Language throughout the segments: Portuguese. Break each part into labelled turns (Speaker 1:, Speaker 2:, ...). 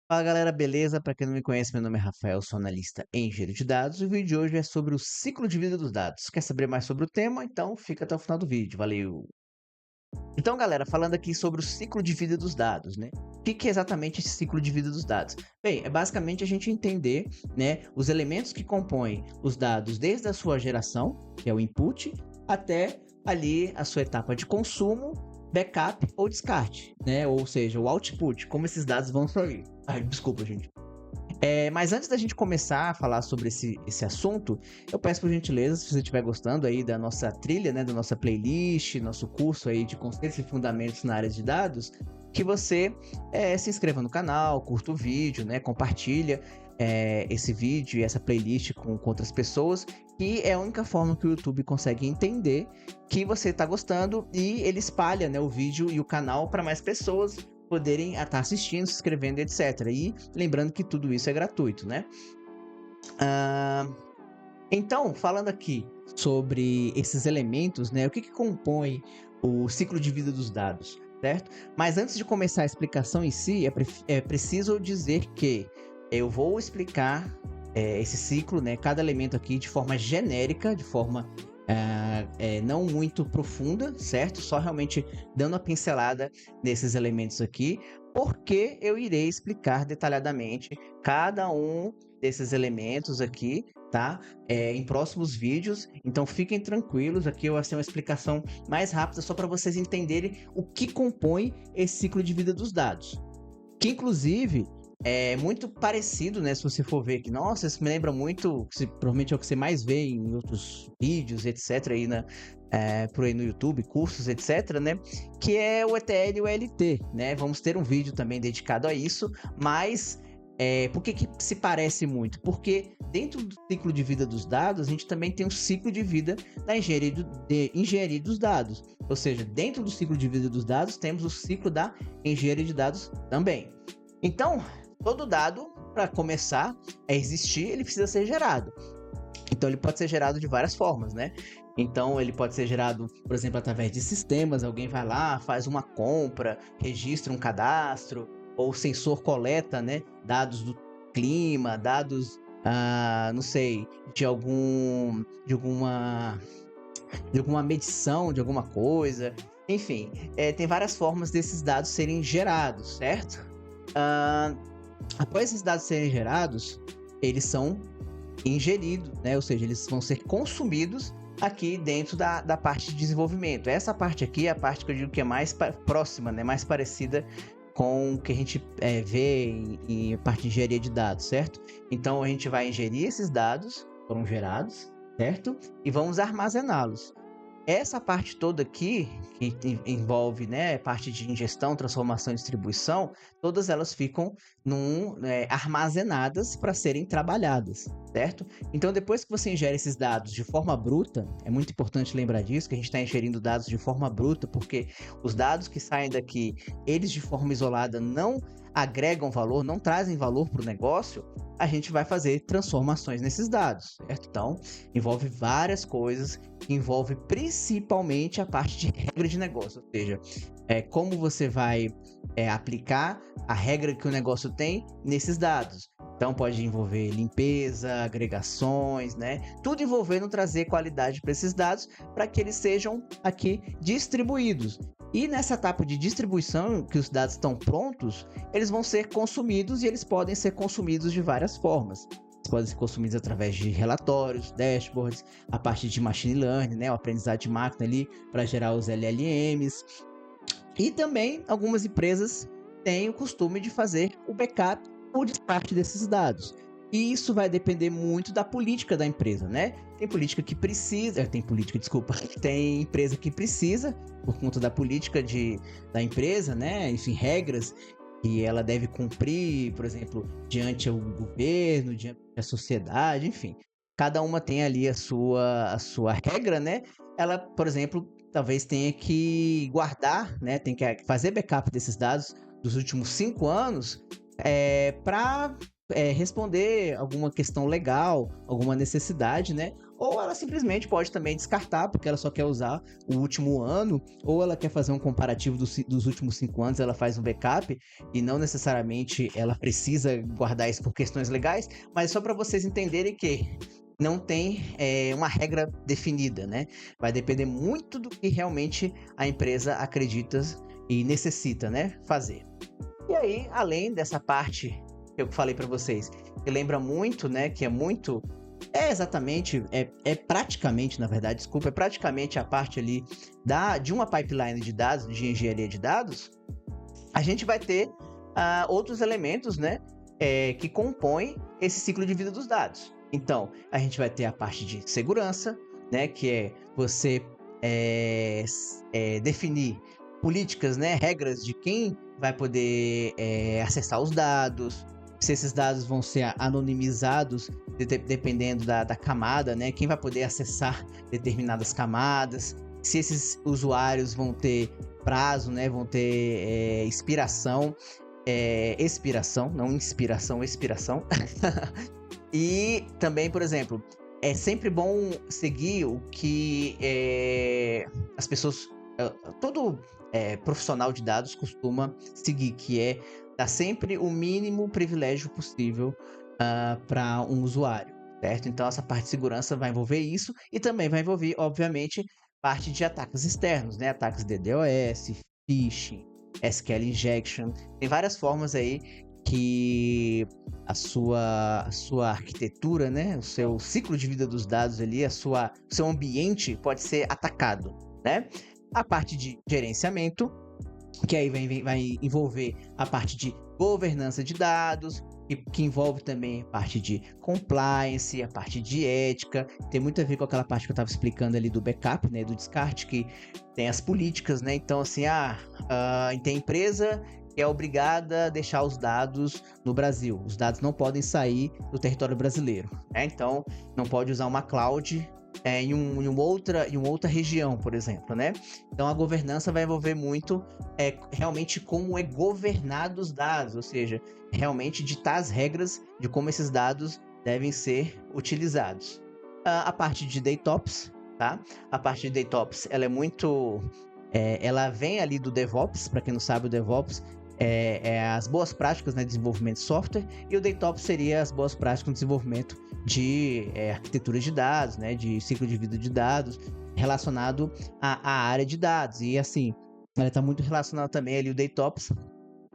Speaker 1: Fala galera, beleza? Para quem não me conhece, meu nome é Rafael, sou analista em engenharia de dados. O vídeo de hoje é sobre o ciclo de vida dos dados. Quer saber mais sobre o tema? Então fica até o final do vídeo, valeu! Então galera, falando aqui sobre o ciclo de vida dos dados, né? O que é exatamente esse ciclo de vida dos dados? Bem, é basicamente a gente entender, né, os elementos que compõem os dados desde a sua geração, que é o input, até ali a sua etapa de consumo, backup ou descarte, né? Ou seja, o output, como esses dados vão sair. Ai, desculpa, gente. Mas antes da gente começar a falar sobre esse assunto, eu peço por gentileza, se você estiver gostando aí da nossa trilha, né, da nossa playlist, nosso curso aí de conceitos e fundamentos na área de dados, que você se inscreva no canal, curta o vídeo, né, compartilha esse vídeo e essa playlist com outras pessoas, que é a única forma que o YouTube consegue entender que você está gostando e ele espalha, né, o vídeo e o canal para mais pessoas poderem estar assistindo, se inscrevendo, etc. E lembrando que tudo isso é gratuito, né? Ah, então, falando aqui sobre esses elementos, né? O que compõe o ciclo de vida dos dados, certo? Mas antes de começar a explicação em si, é preciso dizer que eu vou explicar esse ciclo, né? Cada elemento aqui de forma genérica, de forma não muito profunda, certo? Só realmente dando uma pincelada nesses elementos aqui, porque eu irei explicar detalhadamente cada um desses elementos aqui, tá? Em próximos vídeos, então fiquem tranquilos, aqui eu vou ter uma explicação mais rápida só para vocês entenderem o que compõe esse ciclo de vida dos dados. Que inclusive é muito parecido, né? Se você for ver que, nossa, isso me lembra muito, provavelmente é o que você mais vê em outros vídeos, etc, aí por aí no YouTube, cursos, etc, né? Que é o ETL e o ELT, né? Vamos ter um vídeo também dedicado a isso, mas por que se parece muito? Porque dentro do ciclo de vida dos dados, a gente também tem um ciclo de vida da engenharia dos dados. Ou seja, dentro do ciclo de vida dos dados, temos o ciclo da engenharia de dados também. Então, todo dado, para começar a existir, ele precisa ser gerado. Então, ele pode ser gerado de várias formas, né? Então, ele pode ser gerado, por exemplo, através de sistemas. Alguém vai lá, faz uma compra, registra um cadastro, ou o sensor coleta, né, dados do clima, dados, não sei, de alguma medição de alguma coisa. Enfim, tem várias formas desses dados serem gerados, certo? Após esses dados serem gerados, eles são ingeridos, né? Ou seja, eles vão ser consumidos aqui dentro da parte de desenvolvimento. Essa parte aqui é a parte que eu digo que é mais próxima, né? Mais parecida com o que a gente vê em parte de engenharia de dados, certo? Então, a gente vai ingerir esses dados, foram gerados, certo? E vamos armazená-los. Essa parte toda aqui, que envolve, né, parte de ingestão, transformação e distribuição, todas elas ficam armazenadas para serem trabalhadas, certo? Então, depois que você ingere esses dados de forma bruta, é muito importante lembrar disso, que a gente está ingerindo dados de forma bruta, porque os dados que saem daqui, eles de forma isolada não agregam valor, não trazem valor para o negócio, a gente vai fazer transformações nesses dados, certo? Então, envolve várias coisas, envolve principalmente a parte de regra de negócio, ou seja, como você vai aplicar a regra que o negócio tem nesses dados. Então, pode envolver limpeza, agregações, né? Tudo envolvendo trazer qualidade para esses dados para que eles sejam aqui distribuídos. E nessa etapa de distribuição, que os dados estão prontos, eles vão ser consumidos e eles podem ser consumidos de várias formas. Eles podem ser consumidos através de relatórios, dashboards, a parte de machine learning, né, o aprendizado de máquina ali para gerar os LLMs. E também algumas empresas têm o costume de fazer o backup ou descarte desses dados. E isso vai depender muito da política da empresa, né? Tem empresa que precisa, por conta da política da empresa, né? Enfim, regras que ela deve cumprir, por exemplo, diante ao governo, diante da sociedade, enfim. Cada uma tem ali a sua regra, né? Ela, por exemplo, talvez tenha que guardar, né? Tem que fazer backup desses dados dos últimos 5 anos para responder alguma questão legal, alguma necessidade, né? Ou ela simplesmente pode também descartar, porque ela só quer usar o último ano, ou ela quer fazer um comparativo dos últimos 5 anos, ela faz um backup, e não necessariamente ela precisa guardar isso por questões legais, mas só para vocês entenderem que não tem uma regra definida, né? Vai depender muito do que realmente a empresa acredita e necessita, né, fazer. E aí, além dessa parte que eu falei para vocês, que lembra muito, né, que é muito... praticamente, na verdade, desculpa, é praticamente a parte ali de uma pipeline de dados, de engenharia de dados, a gente vai ter outros elementos, né, que compõem esse ciclo de vida dos dados. Então, a gente vai ter a parte de segurança, né, que é você definir políticas, né, regras de quem vai poder acessar os dados, se esses dados vão ser anonimizados dependendo da camada, né, quem vai poder acessar determinadas camadas, se esses usuários vão ter prazo, né, vão ter expiração, não inspiração, expiração. E também, por exemplo, é sempre bom seguir o que as pessoas, todo profissional de dados costuma seguir, que é dar sempre o mínimo privilégio possível para um usuário, certo? Então, essa parte de segurança vai envolver isso e também vai envolver, obviamente, parte de ataques externos, né? Ataques DDoS, phishing, SQL injection, tem várias formas aí que a sua arquitetura, né, o seu ciclo de vida dos dados ali, o seu ambiente pode ser atacado, né? A parte de gerenciamento, que aí vai envolver a parte de governança de dados, que envolve também a parte de compliance, a parte de ética, tem muito a ver com aquela parte que eu estava explicando ali do backup, né, do descarte, que tem as políticas, né? Então, assim, tem empresa que é obrigada a deixar os dados no Brasil. Os dados não podem sair do território brasileiro, né? Então, não pode usar uma cloud em uma outra região, por exemplo, né? Então, a governança vai envolver muito realmente como é governado os dados, ou seja, realmente ditar as regras de como esses dados devem ser utilizados. A parte de DataOps, tá? A parte de DataOps, ela é muito... ela vem ali do DevOps, para quem não sabe, o DevOps as boas práticas, né, de desenvolvimento de software, e o DataOps seria as boas práticas no desenvolvimento de arquitetura de dados, né, de ciclo de vida de dados, relacionado à área de dados. E assim, ela está muito relacionada também ali o DataOps,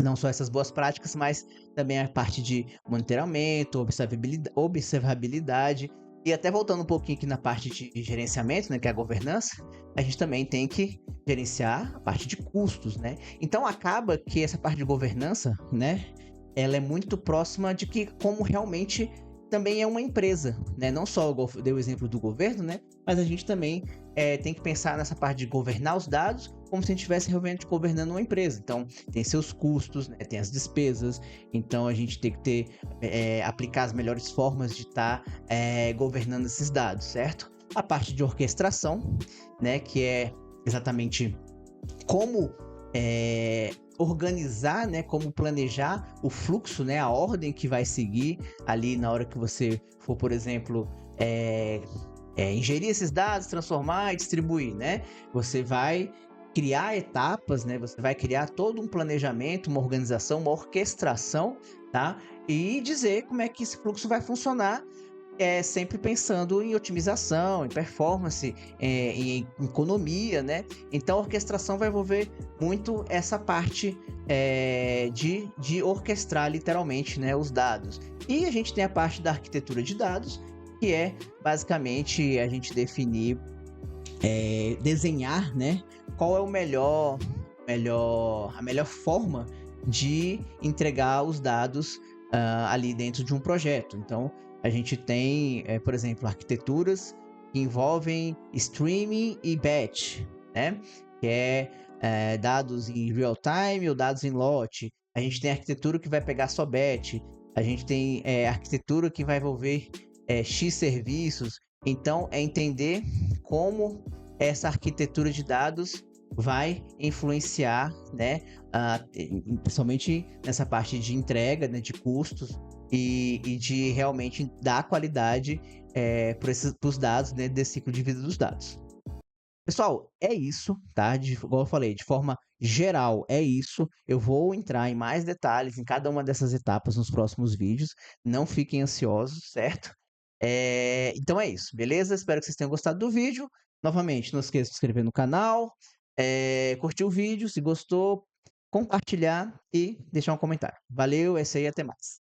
Speaker 1: não só essas boas práticas, mas também a parte de monitoramento, observabilidade, e até voltando um pouquinho aqui na parte de gerenciamento, né, que é a governança, a gente também tem que gerenciar a parte de custos, né? Então acaba que essa parte de governança, né, ela é muito próxima de que como realmente também é uma empresa, né? Não só eu dei o exemplo do governo, né? Mas a gente também tem que pensar nessa parte de governar os dados como se a gente estivesse realmente governando uma empresa. Então, tem seus custos, né? Tem as despesas. Então, a gente tem que aplicar as melhores formas de estar governando esses dados, certo? A parte de orquestração, né? Que é exatamente como organizar, né, como planejar o fluxo, né, a ordem que vai seguir ali na hora que você for, por exemplo, ingerir esses dados, transformar e distribuir, né? Você vai criar etapas, né? Você vai criar todo um planejamento, uma organização, uma orquestração, tá? E dizer como é que esse fluxo vai funcionar, sempre pensando em otimização, em performance, em economia, né? Então, a orquestração vai envolver muito essa parte de orquestrar literalmente, né, os dados. E a gente tem a parte da arquitetura de dados, que é basicamente a gente definir, desenhar, né, qual é a melhor forma de entregar os dados ali dentro de um projeto. Então, a gente tem, por exemplo, arquiteturas que envolvem streaming e batch, né? Que é dados em real time ou dados em lote. A gente tem arquitetura que vai pegar só batch. A gente tem arquitetura que vai envolver X serviços. Então, é entender como essa arquitetura de dados vai influenciar, né, principalmente nessa parte de entrega, né, de custos e de realmente dar qualidade para os dados, né, desse ciclo de vida dos dados. Pessoal, é isso, tá? Igual eu falei, de forma geral, é isso. Eu vou entrar em mais detalhes em cada uma dessas etapas nos próximos vídeos. Não fiquem ansiosos, certo? Então é isso, beleza? Espero que vocês tenham gostado do vídeo. Novamente, não esqueça de se inscrever no canal, curtir o vídeo, se gostou, compartilhar e deixar um comentário. Valeu, é isso aí, até mais.